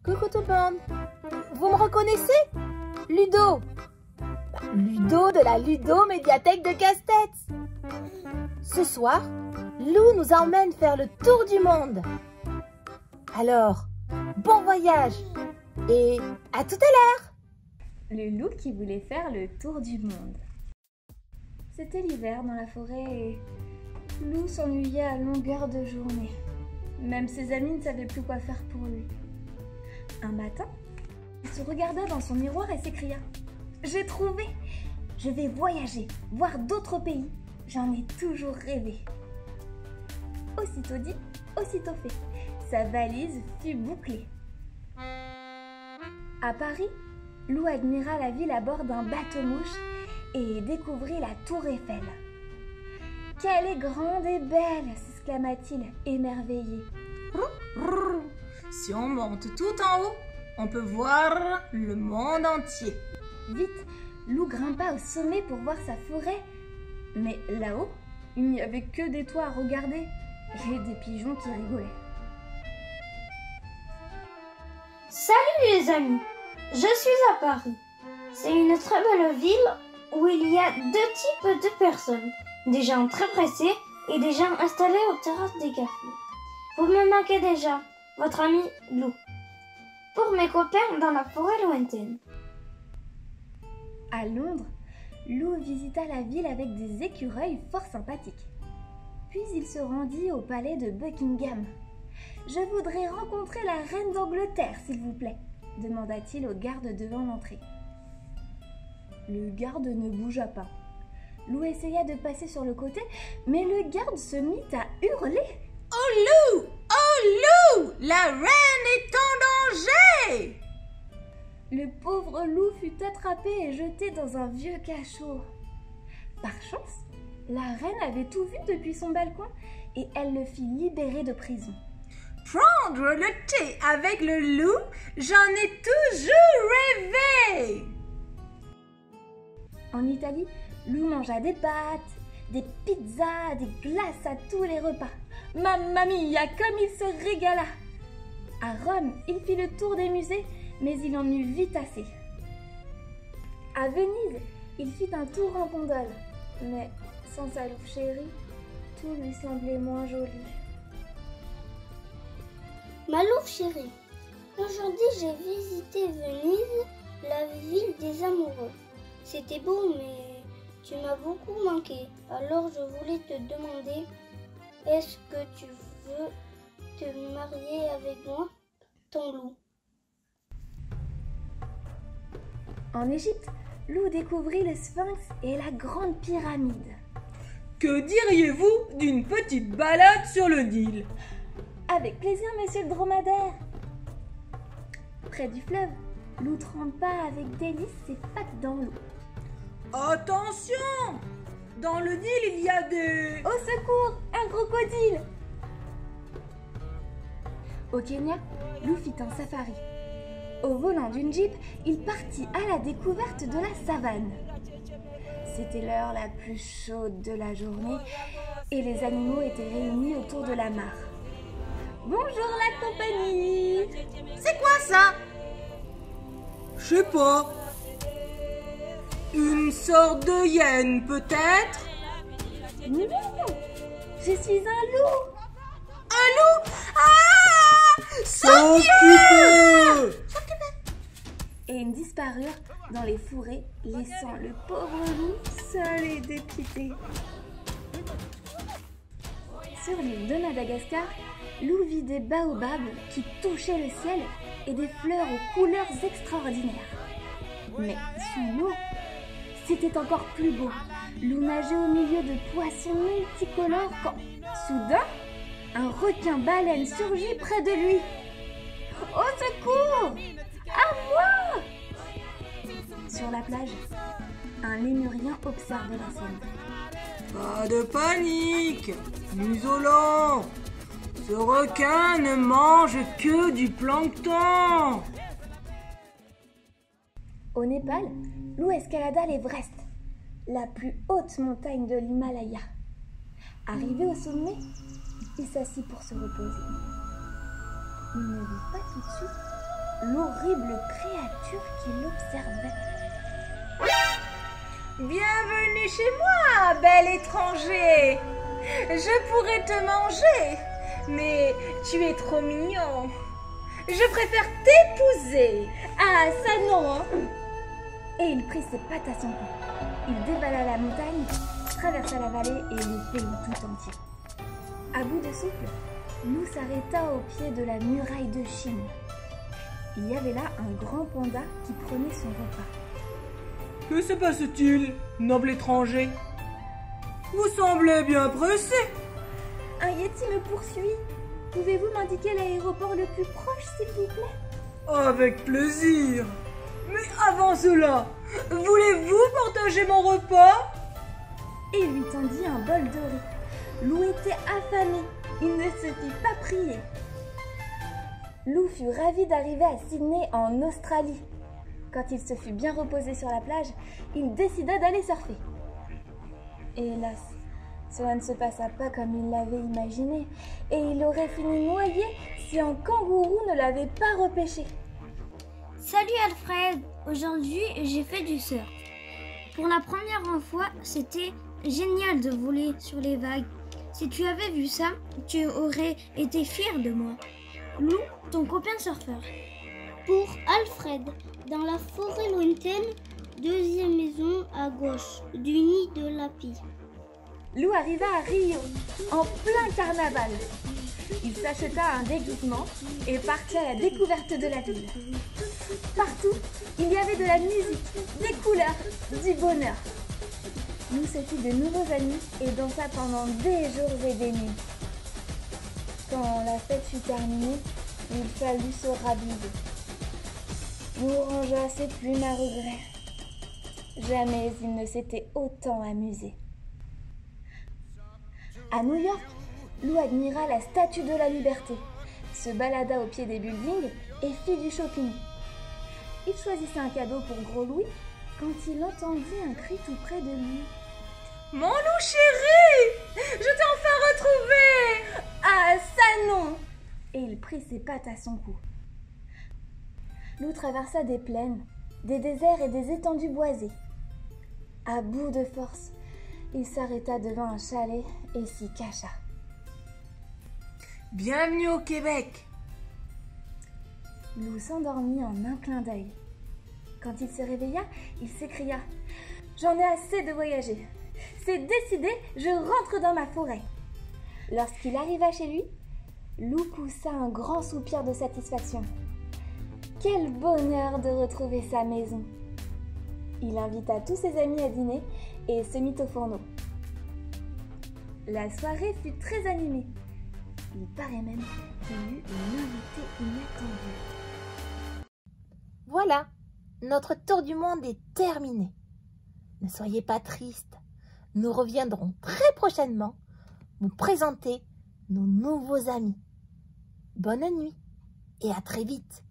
Coucou tout le monde. Vous me reconnaissez? Ludo. Ludo de la Ludo Médiathèque de Casse-Tête. Ce soir, Lou nous emmène faire le tour du monde. Alors, bon voyage et à tout à l'heure. Le loup qui voulait faire le tour du monde. C'était l'hiver dans la forêt et Lou s'ennuyait à longueur de journée. Même ses amis ne savaient plus quoi faire pour lui. Un matin, il se regarda dans son miroir et s'écria « J'ai trouvé! Je vais voyager, voir d'autres pays. J'en ai toujours rêvé. » Aussitôt dit, aussitôt fait. Sa valise fut bouclée. À Paris, Lou admira la ville à bord d'un bateau-mouche et découvrit la tour Eiffel. « Qu'elle est grande et belle !» s'exclama-t-il, émerveillé. Si on monte tout en haut, on peut voir le monde entier. Vite, Lou grimpa au sommet pour voir sa forêt. Mais là-haut, il n'y avait que des toits à regarder et des pigeons qui rigolaient. Salut les amis, je suis à Paris. C'est une très belle ville où il y a deux types de personnes. Des gens très pressés et des gens installés aux terrasses des cafés. Vous me manquez déjà, votre ami Lou. Pour mes copains dans la forêt lointaine. À Londres, Lou visita la ville avec des écureuils fort sympathiques. Puis il se rendit au palais de Buckingham. « Je voudrais rencontrer la reine d'Angleterre, s'il vous plaît », demanda-t-il au garde devant l'entrée. Le garde ne bougea pas. Lou essaya de passer sur le côté, mais le garde se mit à hurler. « Oh Lou! Oh Lou! La reine est en danger !» Le pauvre Lou fut attrapé et jeté dans un vieux cachot. Par chance, la reine avait tout vu depuis son balcon et elle le fit libérer de prison. « Prendre le thé avec le loup, j'en ai toujours rêvé !» En Italie, Lou mangea des pâtes, des pizzas, des glaces à tous les repas. Mamma mia, comme il se régala! À Rome, il fit le tour des musées, mais il en eut vite assez. À Venise, il fit un tour en gondole, mais sans sa louve chérie, tout lui semblait moins joli. Ma louve chérie, aujourd'hui j'ai visité Venise, la ville des amoureux. C'était beau, mais tu m'as beaucoup manqué. Alors je voulais te demander, est-ce que tu veux te marier avec moi, ton loup? En Égypte, Lou découvrit le Sphinx et la grande pyramide. Que diriez-vous d'une petite balade sur le Nil? Avec plaisir, monsieur le dromadaire. Près du fleuve, Lou trempa avec délice ses pattes dans l'eau. Attention! Dans le Nil, il y a des... Au secours, un crocodile! Au Kenya, Lou fit un safari. Au volant d'une jeep, il partit à la découverte de la savane. C'était l'heure la plus chaude de la journée et les animaux étaient réunis autour de la mare. Bonjour la compagnie! C'est quoi ça? Je sais pas. Une sorte de hyène, peut-être? Non! Je suis un loup! Un loup? Ah! S'occuper! Et ils disparurent dans les fourrés, laissant le pauvre loup seul et dépité. Sur l'île de Madagascar, Lou vit des baobabs qui touchaient le ciel et des fleurs aux couleurs extraordinaires. Mais sous l'eau, c'était encore plus beau. Lou nageait au milieu de poissons multicolores quand, soudain, un requin-baleine surgit près de lui. « Au secours! À moi !» Sur la plage, un lémurien observait la scène. « Pas de panique, museau. Ce requin ne mange que du plancton. » Au Népal, Lou escalada l'Everest, la plus haute montagne de l'Himalaya. Arrivé au sommet, il s'assit pour se reposer. Il ne vit pas tout de suite l'horrible créature qui l'observait. Bienvenue chez moi, bel étranger. Je pourrais te manger, mais tu es trop mignon. Je préfère t'épouser. Ah, ça non, hein! Et il prit ses pattes à son cou. Il dévala la montagne, traversa la vallée et le pays tout entier. À bout de souffle, Lou s'arrêta au pied de la muraille de Chine. Il y avait là un grand panda qui prenait son repas. Que se passe-t-il, noble étranger? Vous semblez bien pressé. Un yéti me poursuit. Pouvez-vous m'indiquer l'aéroport le plus proche, s'il vous plaît? Avec plaisir. Mais avant cela, voulez-vous partager mon repas? Et il lui tendit un bol de riz. Lou était affamé. Il ne se fit pas prier. Lou fut ravi d'arriver à Sydney en Australie. Quand il se fut bien reposé sur la plage, il décida d'aller surfer. Et hélas, cela ne se passa pas comme il l'avait imaginé, et il aurait fini noyé si un kangourou ne l'avait pas repêché. Salut Alfred, aujourd'hui j'ai fait du surf. Pour la première fois, c'était génial de voler sur les vagues. Si tu avais vu ça, tu aurais été fier de moi. Lou, ton copain surfeur. Pour Alfred, dans la forêt lointaine, deuxième maison à gauche du nid de Lapi. Lou arriva à Rio, en plein carnaval. Il s'acheta un déguisement et partit à la découverte de la ville. Partout, il y avait de la musique, des couleurs, du bonheur. Lou se fit de nouveaux amis et dansa pendant des jours et des nuits. Quand la fête fut terminée, il fallut se rhabiller. Lou rangea ses plumes à regret. Jamais il ne s'était autant amusé. À New York, Lou admira la Statue de la Liberté, se balada au pied des buildings et fit du shopping. Il choisissait un cadeau pour Gros Louis quand il entendit un cri tout près de lui. « Mon loup chéri, je t'ai enfin retrouvé !» Ah, ça non! Et il prit ses pattes à son cou. Lou traversa des plaines, des déserts et des étendues boisées. À bout de force, il s'arrêta devant un chalet et s'y cacha. « Bienvenue au Québec !» Lou s'endormit en un clin d'œil. Quand il se réveilla, il s'écria « J'en ai assez de voyager. C'est décidé, je rentre dans ma forêt. » Lorsqu'il arriva chez lui, Lou poussa un grand soupir de satisfaction. Quel bonheur de retrouver sa maison! Il invita tous ses amis à dîner et se mit au fourneau. La soirée fut très animée. Il paraît même qu'il y eut une invitée inattendue. Voilà, notre tour du monde est terminé. Ne soyez pas tristes, nous reviendrons très prochainement vous présenter nos nouveaux amis. Bonne nuit et à très vite.